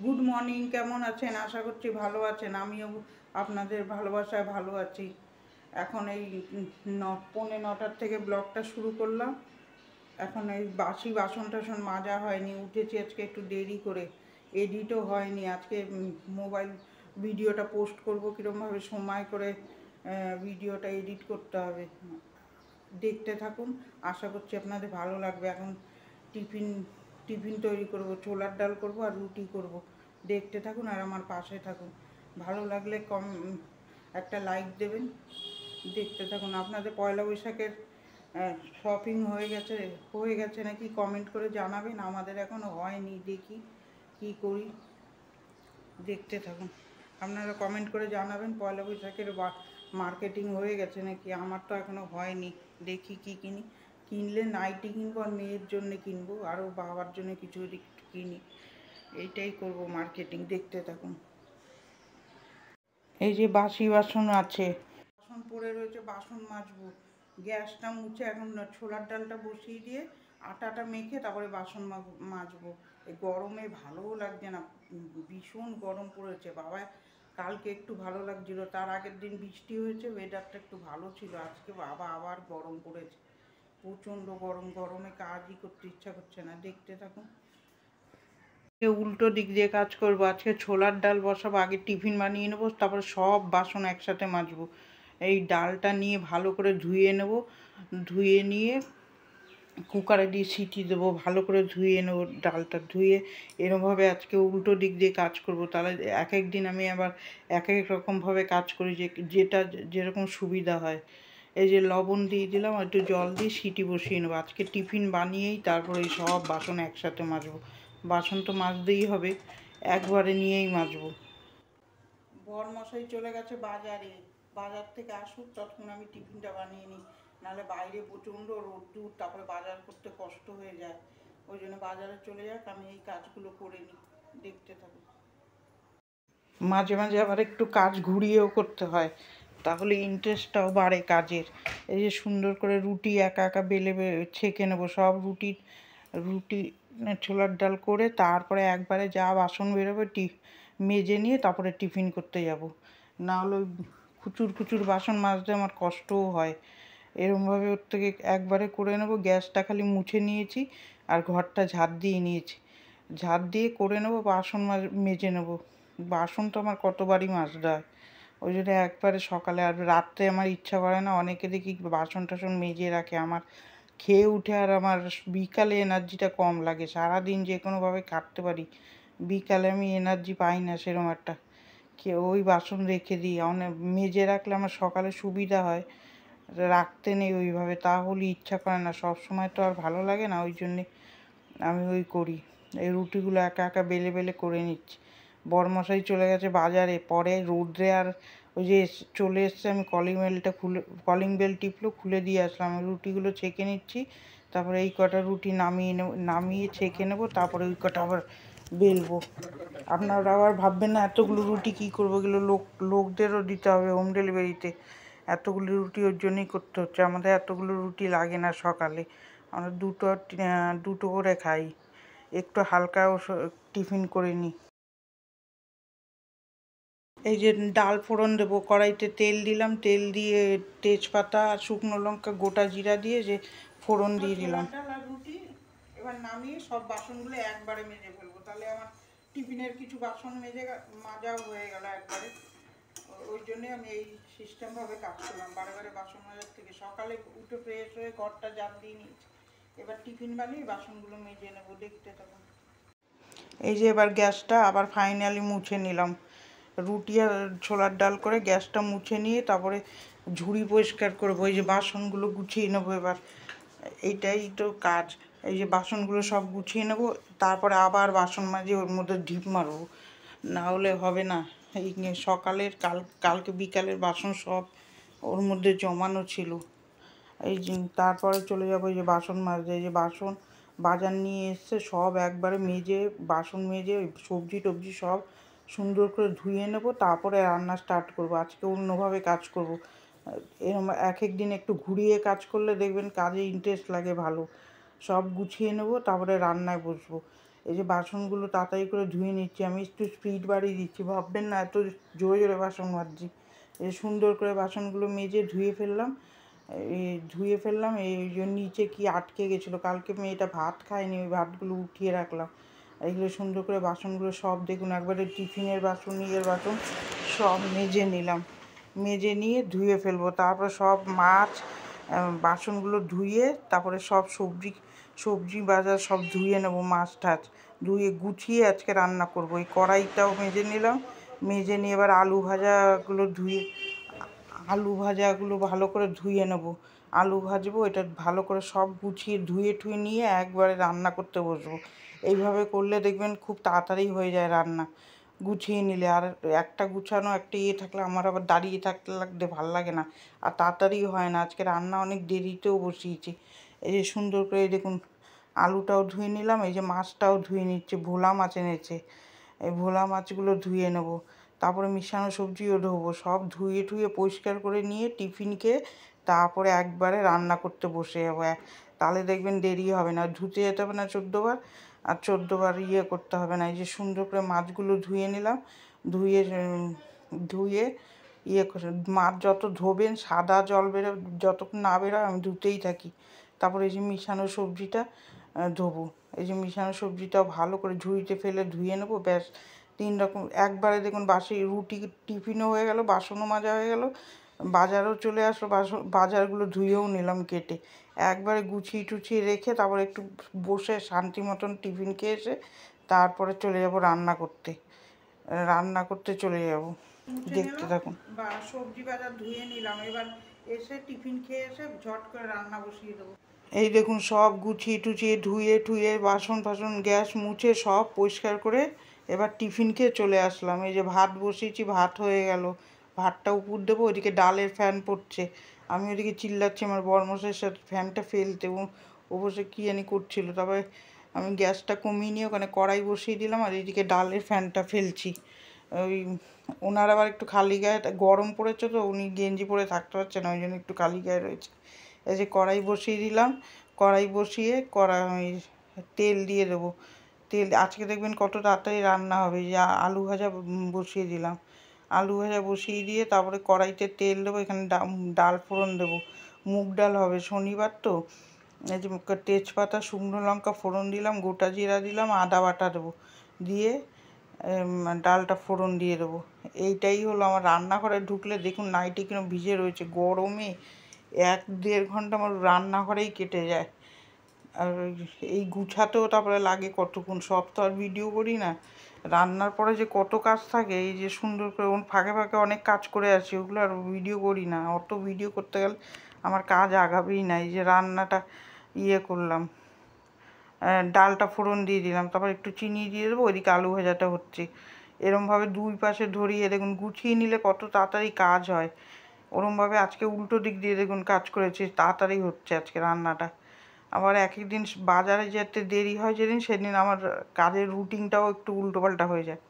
Good morning, কেমন আছেন? আশা করছি ভালো আছেন। আমিও আপনাদের ভালোবাসায় ভালো আছি। এখন এই 9:45 থেকে ব্লগটা শুরু করলাম। এখন এই বাসি বাসন টাসন মাজা হয়নি, উঠেছি আজকে একটু দেরি করে, এডিটও হয়নি আজকে। মোবাইল ভিডিওটা পোস্ট করব কীরকমভাবে সময় করে ভিডিওটা এডিট করতে হবে। দেখতে থাকুন, আশা করছি আপনাদের ভালো লাগবে। এখন টিফিন টিফিন তৈরি করব, ছোলার ডাল করব আর রুটি করব। দেখতে থাকুন আর আমার পাশে থাকুন। ভালো লাগলে একটা লাইক দেবেন। দেখতে থাকুন। আপনাদের পয়লা বৈশাখের শপিং হয়ে গেছে নাকি কমেন্ট করে জানাবেন। আমাদের এখনও হয়নি, দেখি কি করি। দেখতে থাকুন, আপনারা কমেন্ট করে জানাবেন পয়লা বৈশাখের মার্কেটিং হয়ে গেছে নাকি। আমার তো এখনও হয়নি, দেখি কি কিনি। কিনলে নাইটি কিনবো আর মেয়ের জন্য কিনবো, আরও বাবার জন্য কিছু কিনি। এইটাই করব মার্কেটিং। দেখতে থাকুন। এই যে বাসি বাসন আছে, বাসন পড়ে রয়েছে, বাসন মাজবো। গ্যাসটা মুছে এখন ছোলার ডালটা বসিয়ে দিয়ে আটাটা মেখে তারপরে বাসন মাজবো। এই গরমে ভালোও লাগছে না, ভীষণ গরম পড়েছে বাবা। কালকে একটু ভালো লাগছিল, তার আগের দিন বৃষ্টি হয়েছে, ওয়েদারটা একটু ভালো ছিল। আজকে বাবা আবার গরম পড়েছে, প্রচণ্ড গরম। গরমে কাজই করতে ইচ্ছা করছে না। দেখতে থাকুন। উল্টো দিক দিয়ে কাজ করবো। আজকে ছোলার ডাল বসাবো, আগে টিফিন বানিয়ে নেবো, তারপরে সব বাসন একসাথে মাজবো। এই ডালটা নিয়ে ভালো করে ধুয়ে নেব, ধুয়ে নিয়ে কুকারে দিয়ে সিটি দেবো, ভালো করে ধুয়ে নেবো ডালটা। ধুয়ে এরমভাবে আজকে উল্টো দিক দিয়ে কাজ করব। তাহলে এক এক দিন আমি আবার এক এক রকমভাবে কাজ করি, যেটা যেরকম সুবিধা হয়। এই যে লবণ দিয়ে দিলাম, একটু জল দিয়ে সিটি বসিয়ে নেবো। আজকে টিফিন বানিয়েই তারপরে এই সব বাসন একসাথে মাজবো। বাসন তো মাজতেই হবে, একবারে নিয়েই মাজবো। বরমশাই চলে গেছে বাজারে, বাজার থেকে আসুক ততক্ষণ আমি টিফিনটা বানিয়ে নিই। নাহলে বাইরে প্রচণ্ড রোদ্দুর, তারপরে বাজার করতে কষ্ট হয়ে যায়। ওই জন্য বাজারে চলে যাক, আমি এই কাজগুলো করে নিই। দেখতে থাকুন। মাঝে মাঝে আবার একটু কাজ ঘুরিয়েও করতে হয়, তাহলে ইন্টারেস্টটাও বাড়ে কাজের। এই যে সুন্দর করে রুটি একা একা বেলে ছেঁকে নেবো, সব রুটি ছোলার ডাল করে তারপরে একবারে যা বাসন বেরোবে মেজে নিয়ে তারপরে টিফিন করতে যাব। না হলে ওই খুচুর খুচুর বাসন মাজতে আমার কষ্টও হয়। এরমভাবে ওর থেকে একবারে করে নেবো। গ্যাসটা খালি মুছে নিয়েছি আর ঘরটা ঝাড় দিয়ে নিয়েছি। ঝাড় দিয়ে করে নেবো, বাসন মেজে নেবো। বাসন তো আমার কতবারই মাজতে হয়, ওই জন্য একবারে সকালে। আর রাত্রে আমার ইচ্ছা করে না, অনেকে দেখি বাসন টাসন মেজে রাখে। আমার খেয়ে উঠে আর আমার বিকালে এনার্জিটা কম লাগে। সারাদিন যে কোনোভাবে কাটতে পারি, বিকালে আমি এনার্জি পাই না সেরকম একটা। ওই বাসন রেখে দিই, অনেক মেজে রাখলে আমার সকালে সুবিধা হয়। রাখতে নেই ওইভাবে, তাহলে ইচ্ছা করে না। সব সময় তো আর ভালো লাগে না, ওই জন্যে আমি ওই করি। এই রুটিগুলো একা একা বেলে বেলে করে নিচ্ছি। বরমশাই চলে গেছে বাজারে, পরে রোদ্রে আর ওই যে চলে এসছে, আমি কলিং বেল টিপলো, খুলে দিয়ে আসলাম। আমি রুটিগুলো ছেঁকে নিচ্ছি, তারপরে এই কটা রুটি নামিয়ে ছেঁকে নেবো, তারপরে ওই কটা আবার বেলবো। আপনারা আবার ভাববেন না এতগুলো রুটি কী করবো, এগুলো লোকদেরও দিতে হবে হোম ডেলিভারিতে। এতগুলো রুটি ওর জন্যই করতে হচ্ছে। আমাদের এতগুলো রুটি লাগে না সকালে, আমরা দুটো করে খাই, একটু হালকাও টিফিন করে নিই। এই যে ডাল ফোড়ন দেবো, কড়াইতে তেল দিলাম, তেল দিয়ে তেজপাতা আর শুকনো লঙ্কা গোটা জিরা দিয়ে যে ফোড়ন দিয়ে দিলাম। ডাল আর রুটি এবার নামিয়ে সব বাসনগুলো একবারে মেজে ফেলবো, তাহলে আমার টিফিনের কিছু বাসন মাজাও হয়ে গেল একবারে। ওই জন্যে আমি এই সিস্টেমভাবে কাজ করলাম, বারে বারে বাসন মাজার থেকে। সকালে উঠে ফ্রেশ হয়ে ঘরটা ঝাড় দিয়ে নিয়েছি, এবার টিফিন বানিয়ে বাসনগুলো মেজে নেবো। দেখতে থাকুন। এই যে এবার গ্যাসটা আবার ফাইনালি মুছে নিলাম। রুটি আর ছোলার ডাল করে গ্যাসটা মুছে নিয়ে তারপরে ঝুড়ি পরিষ্কার করবো। এই যে বাসনগুলো গুছিয়ে নেবো এবার, এইটাই তো কাজ। এই যে বাসনগুলো সব গুছিয়ে নেবো, তারপরে আবার বাসন মাঝে ওর মধ্যে ঢিপ মারবো, না হলে হবে না। এই সকালের কালকে বিকালের বাসন সব ওর মধ্যে জমানো ছিল। এই যে তারপরে চলে যাবো এই যে বাসন মাজতে। এই যে বাসন বাজার নিয়ে এসছে, সব একবারে মেজে বাসন মেজে সবজি টবজি সব সুন্দর করে ধুয়ে নেব, তারপরে রান্না স্টার্ট করব। আজকে অন্যভাবে কাজ করব। এরকম এক এক দিন একটু ঘুরিয়ে কাজ করলে দেখবেন কাজে ইন্টারেস্ট লাগে ভালো। সব গুছিয়ে নেব, তারপরে রান্নায় বসবো। এই যে বাসনগুলো তাড়াতাড়ি করে ধুয়ে নিচ্ছি, আমি একটু স্পিড বাড়িয়ে দিচ্ছি, ভাববেন না এত জোরে জোরে বাসন মাজছি। এই সুন্দর করে বাসনগুলো মেজে ধুয়ে ফেললাম। এই যে নিচে কি আটকে গেছিলো, কালকে মেয়েটা ভাত খায়নি, ওই ভাতগুলো উঠিয়ে রাখলাম। এইগুলো সুন্দর করে বাসনগুলো সব দেখুন একবারে টিফিনের বাসন, নিজের বাসন সব মেজে নিলাম, মেজে নিয়ে ধুয়ে ফেলবো। তারপর সব মাছ বাসনগুলো ধুয়ে তারপরে সব সবজি বাজার সব ধুয়ে নেবো, মাছ টাছ ধুয়ে গুছিয়ে আজকে রান্না করব। এই কড়াইটাও মেজে নিলাম, মেজে নিয়ে এবার আলু ভাজাগুলো ভালো করে ধুয়ে নেব, আলু ভাজবো। এটা ভালো করে সব গুছিয়ে ধুয়ে ঠুয়ে নিয়ে একবারে রান্না করতে বসবো। এইভাবে করলে দেখবেন খুব তাড়াতাড়ি হয়ে যায় রান্না, গুছিয়ে নিলে। আর একটা গুছানো একটা থাকলে আমার আবার দাঁড়িয়ে লাগতে ভাল লাগে না, আর তাড়াতাড়ি হয় না। আজকে রান্না অনেক দেরিতেও বসিয়েছি। এই যে সুন্দর করে দেখুন আলুটাও ধুয়ে নিলাম, এই যে মাছটাও ধুয়ে নিচ্ছে, ভোলা মাছ এনেছে, এই ভোলা মাছগুলো ধুয়ে নেব। তারপরে মিশানো সবজিও ধোবো, সব ধুয়ে ঠুয়ে পরিষ্কার করে নিয়ে টিফিন খেয়ে তারপরে একবারে রান্না করতে বসে যাবো। তাহলে দেখবেন দেরি হবে না, ধুতে যেতে হবে না 14 বার, আর 14 বার করতে হবে না। এই যে সুন্দর করে মাছগুলো ধুয়ে নিলাম, ধুয়ে করে মাছ যত ধোবেন সাদা জল যতক্ষণ না বেরোয় আমি ধুতেই থাকি। তারপরে এই যে মিশানো সবজিটা ধোবো, এই যে মিশানো সবজিটাও ভালো করে ঝুড়িতে ফেলে ধুয়ে নেবো। ব্যাস 3 রকম একবারে দেখুন রুটি টিফিনও হয়ে গেল, বাসনও মাজা হয়ে গেল, বাজারও চলে আসলো, বাজারগুলো ধুয়েও নিলাম কেটে। একবারে গুছিয়ে টুছিয়ে রেখে তারপরে একটু বসে শান্তি মতন টিফিন খেয়ে এসে তারপরে চলে যাব রান্না করতে চলে যাব। দেখতে থাকুন। বা সবজি বাজার ধুয়ে নিলাম, এবার এসে টিফিন খেয়ে এসে ঝট করে রান্না বসিয়ে দেবো। এই দেখুন সব গুছিয়ে টুচিয়ে ধুয়ে ঠুয়ে বাসন ফাসন গ্যাস মুছে সব পরিষ্কার করে এবার টিফিন খেয়ে চলে আসলাম। এই যে ভাত বসিয়েছি, ভাত হয়ে গেল, ভাতটা উপর দেবো। ওইদিকে ডালের ফ্যান পড়ছে, আমি ওইদিকে চিল্লাচ্ছি আমার বরমশাইয়ের সাথে ফ্যানটা ফেলতে, ও বসে কী জানি করছিল। তারপরে আমি গ্যাসটা কমিয়ে নিয়ে ওখানে কড়াই বসিয়ে দিলাম, আর এইদিকে ডালের ফ্যানটা ফেলছি। ওই ওনার আবার একটু খালি গায়ে, গরম পড়েছে তো উনি গেঞ্জি পরে থাকতে পারছে না, ওই জন্য একটু খালি গায়ে রয়েছে। এই যে কড়াই বসিয়ে দিলাম, কড়াই বসিয়ে তেল দিয়ে দেবো। তেল আজকে দেখবেন কত তাড়াতাড়ি রান্না হবে। যে আলু ভাজা বসিয়ে দিলাম, আলু ভাজা বসিয়ে দিয়ে তারপরে কড়াইতে তেল দেবো, এখানে ডাল ফোড়ন দেবো, মুগ ডাল হবে শনিবার তো। এই যে তেজপাতা শুকনো লঙ্কা ফোড়ন দিলাম, গোটা জিরা দিলাম, আদা বাটা দেবো, দিয়ে ডালটা ফোড়ন দিয়ে দেবো। এইটাই হলো আমার রান্নাঘরে ঢুকলে দেখুন নাইটি কিনো ভিজে রয়েছে, গরমে 1-1.5 ঘন্টা আমার রান্নাঘরেই কেটে যায়। আর এই গুছাতেও তারপরে লাগে কতক্ষণ, সব তো আর ভিডিও করি না। রান্নার পরে যে কত কাজ থাকে, এই যে সুন্দর করে ফাঁকে ফাঁকে অনেক কাজ করে আসি, ওগুলো আর ভিডিও করি না। অত ভিডিও করতে গেলে আমার কাজ আগাবেই না। এই যে রান্নাটা করলাম, ডালটা ফোড়ন দিয়ে দিলাম, তারপর একটু চিনি দিয়ে দেবো, ওইদিকে আলু ভাজাটা হচ্ছে। এরমভাবে দুই পাশে ধরিয়ে দেখুন গুছিয়ে নিলে কত তাড়াতাড়ি কাজ হয়। ওরমভাবে আজকে উল্টো দিক দিয়ে দেখুন কাজ করেছি, তাড়াতাড়ি হচ্ছে আজকে রান্নাটা। আবার এক দিন বাজারে যেতে দেরি হয় যেদিন, সেদিন আমার কাজের রুটিনটাও একটু উল্টোপাল্টা হয়ে যায়।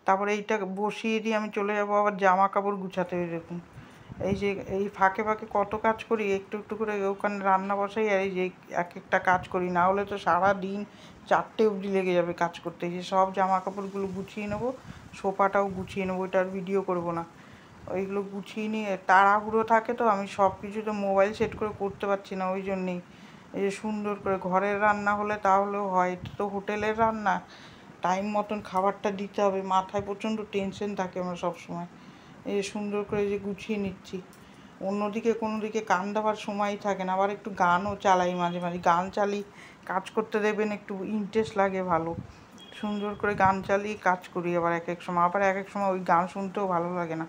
তারপরে এইটা বসিয়ে দিয়ে আমি চলে যাব আবার জামা কাপড় গুছাতে। দেখুন এই যে এই ফাঁকে ফাঁকে কত কাজ করি, একটু একটু করে ওখানে রান্না বসাই, আর এই যে এক একটা কাজ করি, না হলে তো সারা দিন 4টে অবধি লেগে যাবে কাজ করতে। এই যে সব জামা কাপড়গুলো গুছিয়ে নেবো, সোফাটাও গুছিয়ে নেবো, ওইটা আর ভিডিও করবো না। ওইগুলো গুছিয়ে নিয়ে তাড়াহুড়ো থাকে তো, আমি সব কিছু তো মোবাইল সেট করে করতে পারছি না, ওই জন্যেই। এই যে সুন্দর করে ঘরের রান্না হলে তাহলেও হয়, এটা তো হোটেলের রান্না, টাইম মতন খাবারটা দিতে হবে, মাথায় প্রচণ্ড টেনশন থাকে আমার সবসময়। এই যে সুন্দর করে যে গুছিয়ে নিচ্ছি, অন্যদিকে কোনো দিকে কান দেওয়ার সময়ই থাকে না। আবার একটু গানও চালাই মাঝে মাঝে, গান চালিয়ে কাজ করতে দেবেন একটু ইন্টারেস্ট লাগে, ভালো সুন্দর করে গান চালিয়ে কাজ করি। আবার এক এক সময় ওই গান শুনতেও ভালো লাগে না।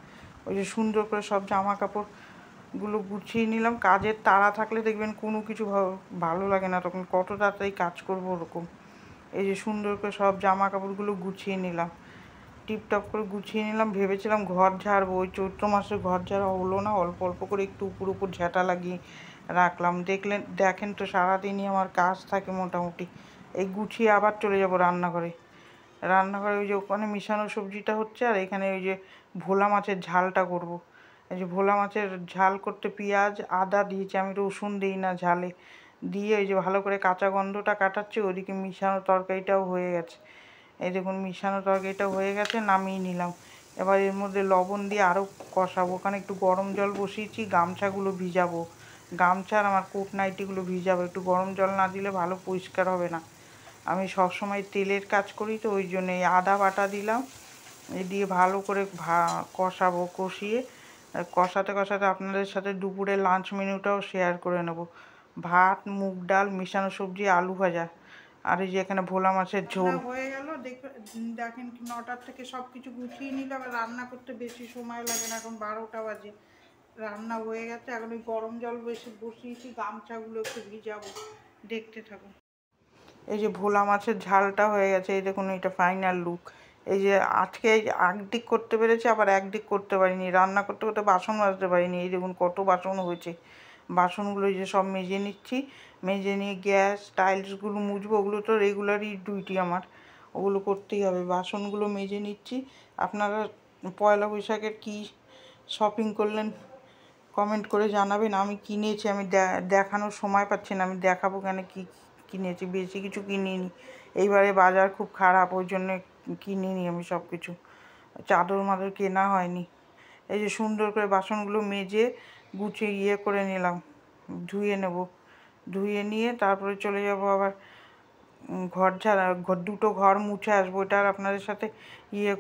ওই যে সুন্দর করে সব জামা কাপড়গুলো গুছিয়ে নিলাম। কাজের তাড়া থাকলে দেখবেন কোনো কিছু ভালো লাগে না, তখন কত তাড়াতাড়ি কাজ করবো ওরকম। এই যে সুন্দর করে সব জামা কাপড়গুলো গুছিয়ে নিলাম, টিপটপ করে গুছিয়ে নিলাম। ভেবেছিলাম ঘর ঝাড়বো, ওই চৈত্র মাসে ঘর ঝাড়া হলো না, অল্প অল্প করে একটু উপর ঝাঁটা লাগিয়ে রাখলাম। দেখেন তো সারাদিনই আমার কাজ থাকে মোটামুটি। এই গুছিয়ে আবার চলে যাব রান্নাঘরে। ওই যে ওখানে মিশানো সবজিটা হচ্ছে, আর এখানে ওই যে ভোলা মাছের ঝালটা করব। এই যে ভোলা মাছের ঝাল করতে পেঁয়াজ আদা দিয়েছি, আমি রসুন দিই না ঝালে, দিয়ে ওই যে ভালো করে কাঁচা গন্ধটা কাটাচ্ছি, ওদিকে মিশানো তরকারিটাও হয়ে গেছে। এই দেখুন মিশানো তরকারিটাও হয়ে গেছে, নামিয়ে নিলাম। এবার এর মধ্যে লবণ দিয়ে আরও কষাবো। ওখানে একটু গরম জল বসিয়েছি, গামছাগুলো ভিজাবো, গামছা আর আমার কোট নাইটিগুলো ভিজাবো। একটু গরম জল না দিলে ভালো পরিষ্কার হবে না। আমি সবসময় তেলের কাজ করি তো ওই জন্য এই আদা বাটা দিলাম, এই দিয়ে ভালো করে কষাবো। কষিয়ে কষাতে কষাতে আপনাদের সাথে দুপুরের লাঞ্চ মেনুটাও শেয়ার করে নেব। ভাত, মুগ ডাল, মিশানো সবজি, আলু ভাজা, আর এই যে এখানে ভোলা মাছের ঝোল হয়ে গেল। দেখেন 9টার থেকে সব কিছু গুছিয়ে নিলাম। রান্না করতে বেশি সময় লাগে না, এখন 12টা বাজে। রান্না হয়ে গেছে, এখন ওই গরম জল বসিয়েছি, গামছাগুলো একটু ভিজাবো। দেখতে থাকুন। এই যে ভোলা মাছের ঝালটা হয়ে গেছে, এই দেখুন এটা ফাইনাল লুক। এই যে আজকে একদিক করতে পেরেছি, আবার একদিক করতে পারিনি। রান্না করতে করতে বাসন মাজতে পারিনি। এই দেখুন কত বাসন হয়েছে। বাসনগুলো যে সব মেজে নিচ্ছি, মেজে নিয়ে গ্যাস টাইলসগুলো মুছবো। ওগুলো তো রেগুলারই ডিউটি আমার, ওগুলো করতেই হবে। বাসনগুলো মেজে নিচ্ছি। আপনারা পয়লা বৈশাখের কী শপিং করলেন কমেন্ট করে জানাবেন। আমি কিনেছি, আমি দেখানোর সময় পাচ্ছি না, আমি দেখাবো কেন কী কিনেছি। বেশি কিছু কিনিনি, এইবারে বাজার খুব খারাপ, ওই জন্যে কিনিনি আমি সব কিছু। চাদর মাদর কেনা হয়নি। এই যে সুন্দর করে বাসনগুলো মেজে গুছিয়ে করে নিলাম, ধুয়ে নেব। ধুয়ে নিয়ে তারপরে চলে যাব আবার ঘর ঝাড়া, দুটো ঘর মুছে আসবো। এটা আর আপনাদের সাথে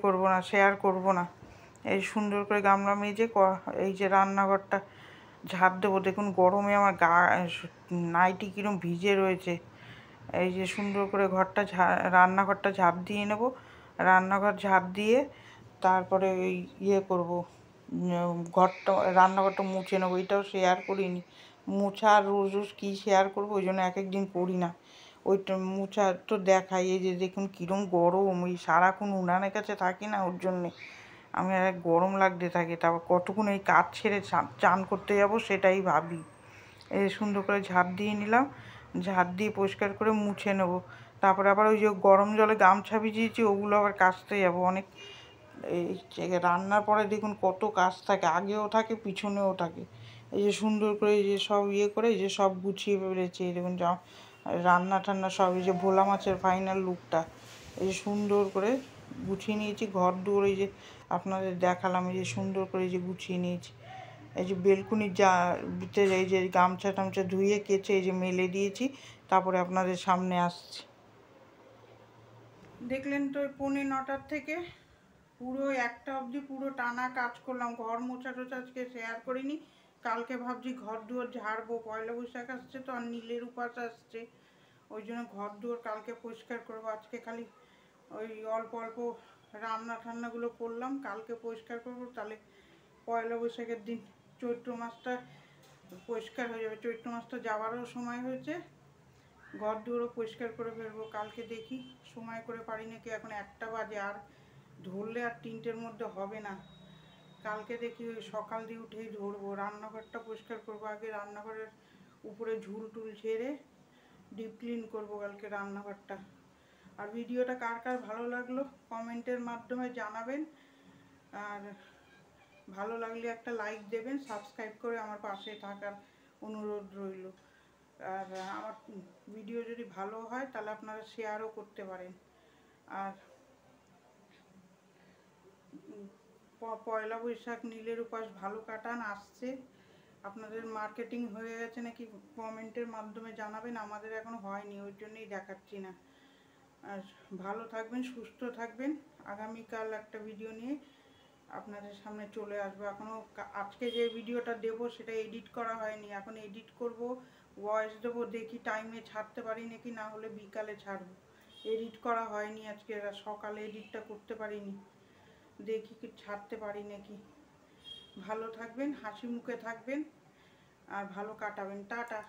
করব না, শেয়ার করব না। এই সুন্দর করে গামলা মেজে এই যে রান্নাঘরটা ঝাঁপ দেবো। দেখুন গরমে আমার নাইটি কীরকম ভিজে রয়েছে। এই যে সুন্দর করে রান্নাঘরটা ঝাঁপ দিয়ে নেব। রান্নাঘর ঝাঁপ দিয়ে তারপরে ওই করব, রান্নাঘরটা মুছে নেবো। এটাও শেয়ার করিনি। মোছা আর রোজ রোজ কী শেয়ার করবো, ওই জন্য এক একদিন করি না। ওইটা মোছা তো দেখাই। এই যে দেখুন কীরকম গরম, ওই সারাক্ষণ উনানের কাছে থাকি না, ওর জন্যে আমি আর গরম লাগতে থাকে। তারপর কতক্ষণ এই কাজ ছেড়ে চান করতে যাব সেটাই ভাবি। এই সুন্দর করে ঝাঁপ দিয়ে নিলাম, ঝাঁপ দিয়ে পরিষ্কার করে মুছে নেব। তারপরে আবার ওই যে গরম জলে গামছা ভিজিয়েছি, ওগুলো আবার কাচতে যাব। অনেক এই রান্নার পরে দেখুন কত কাজ থাকে, আগেও থাকে পিছনেও থাকে। এই যে সুন্দর করে এই যে সব করে এই যে সব গুছিয়ে ফেলেছি। এই দেখুন রান্না টান্না সব, এই যে ভোলা মাছের ফাইনাল লুকটা এই যে সুন্দর করে গুছিয়ে নিয়েছি। ঘর দুয়ার এই যে আপনাদের দেখালাম, এই যে সুন্দর করে এই যে গুছিয়ে নিয়েছি। এই যে বেলকুনির ভিতরে এই যে গামছা টামছা ধুয়ে কেচে এই যে মেলে দিয়েছি। তারপরে আপনাদের সামনে আসছি। দেখলেন তো 9:45 থেকে পুরো 1টা অবধি পুরো টানা কাজ করলাম। ঘর মোছা টোছা আজকে শেয়ার করিনি। কালকে ভাবছি ঘর দুয়ার ঝাড়বো, পয়লা বৈশাখ আসছে তো, আর নীলের উপাস আসছে, ওই জন্য ঘর দুয়ার কালকে পরিষ্কার করবো। আজকে খালি ওই অল্প অল্প রান্না ঠান্নাগুলো করলাম, কালকে পরিষ্কার করবো। তাহলে পয়লা বৈশাখের দিন চৈত্র মাসটা পরিষ্কার হয়ে যাবে। চৈত্র মাসটা যাওয়ারও সময় হয়েছে, ঘর দুয়ারও পরিষ্কার করে ফেলবো। কালকে দেখি সময় করে পারি নাকি। এখন 1টা বাজে, আর ধরলে আর 3টের মধ্যে হবে না। কালকে দেখি ওই সকাল দিয়ে উঠেই ধরবো। রান্নাঘরটা পরিষ্কার করবো আগে, রান্নাঘরের উপরে ঝুল টুল ঝেড়ে ডিপ ক্লিন করবো কালকে রান্নাঘরটা। আর ভিডিওটা কার কার ভালো লাগলো কমেন্টের মাধ্যমে জানাবেন। আর ভালো লাগলে একটা লাইক দেবেন, সাবস্ক্রাইব করে আমার পাশে থাকার অনুরোধ রইল। আর আমার ভিডিও যদি ভালো হয় তাহলে আপনারা শেয়ারও করতে পারেন। আর পয়লা বৈশাখ নীলের উপাস ভালো কাটান, আসছে। আপনাদের মার্কেটিং হয়ে গেছে নাকি কমেন্টের মাধ্যমে জানাবেন। আমাদের এখনো হয়নি, ওই জন্যই দেখাচ্ছি না। আর ভালো থাকবেন, সুস্থ থাকবেন। আগামীকাল একটা ভিডিও নিয়ে আপনাদের সামনে চলে আসবো। এখনও আজকে যে ভিডিওটা দেবো সেটা এডিট করা হয়নি, এখন এডিট করব, ভয়েস দেবো। দেখি টাইমে ছাড়তে পারি নাকি, না হলে বিকালে ছাড়বো। এডিট করা হয়নি আজকে, সকালে এডিটটা করতে পারিনি, দেখি কি ছাড়তে পারি নাকি। ভালো থাকবেন, হাসি মুখে থাকবেন, আর ভালো কাটাবেন। টাটা।